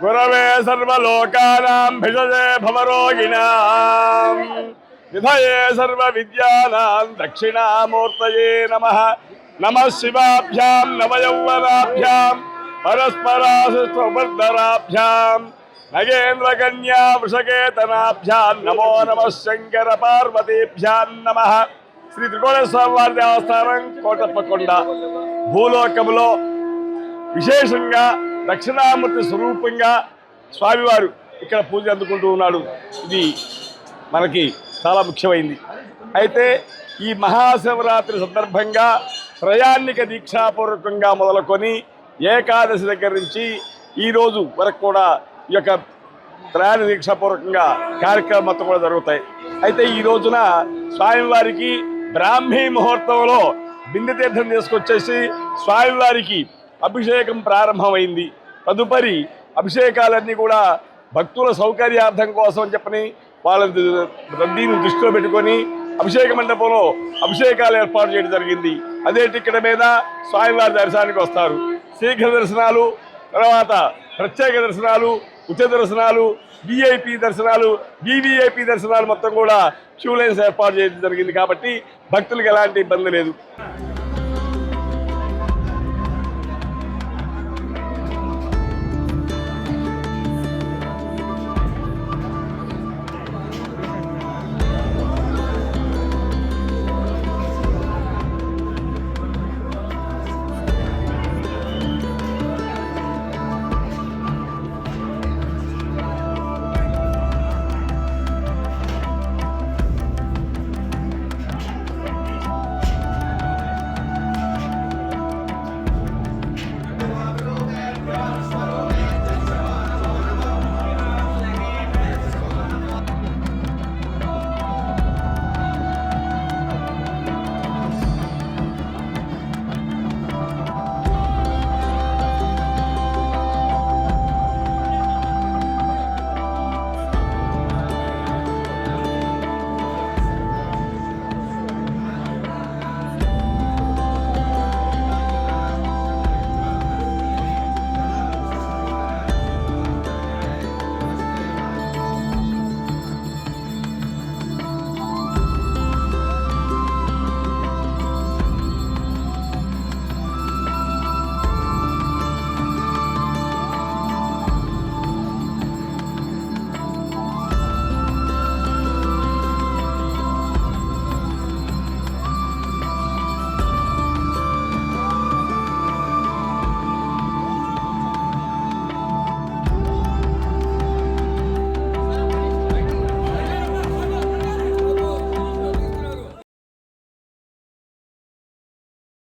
గురవే సర్వలోకానాం భిషజే భవరోగిణాం నిధయే సర్వ విద్యానాం దక్షిణామూర్తయే నమః. నమః శివాభ్యాం నవయౌవనాభ్యాం పరస్పరాశిష్టోపర్ధరాభ్యాం నగేంద్రకన్యా వృషకేతనాభ్యాం నమో నమః శంకర పార్వతీభ్యాం నమః. శ్రీ త్రికోణేశ్వర వారి దేవస్థానం కోటప్పకొండ భూలోకములో విశేషంగా దక్షిణామూర్తి స్వరూపంగా స్వామివారు ఇక్కడ పూజ అందుకుంటూ ఉన్నాడు. ఇది మనకి చాలా ముఖ్యమైంది. అయితే ఈ మహాశివరాత్రి సందర్భంగా త్రయాన్నిక దీక్షాపూర్వకంగా మొదలుకొని ఏకాదశి దగ్గర నుంచి ఈరోజు వరకు కూడా ఈ యొక్క త్రయాన్ని దీక్షాపూర్వకంగా కార్యక్రమం మొత్తం కూడా జరుగుతాయి. అయితే ఈ రోజున స్వామివారికి బ్రాహ్మీ ముహూర్తంలో బిందె తీర్థం తీసుకొచ్చేసి స్వామివారికి అభిషేకం ప్రారంభమైంది. తదుపరి అభిషేకాలన్నీ కూడా భక్తుల సౌకర్యార్థం కోసం చెప్పని వాళ్ళ రద్దీని దృష్టిలో పెట్టుకొని అభిషేక మండపంలో అభిషేకాలు ఏర్పాటు చేయడం జరిగింది. అదే టికెట్ మీద స్వామివారి దర్శనానికి వస్తారు. శీఘ్ర దర్శనాలు, తర్వాత ప్రత్యేక దర్శనాలు, ఉచిత దర్శనాలు, విఐపి దర్శనాలు, వివిఐపి దర్శనాలు మొత్తం కూడా క్యూ లైన్స్ ఏర్పాటు చేయడం జరిగింది. కాబట్టి భక్తులకు ఎలాంటి ఇబ్బంది లేదు.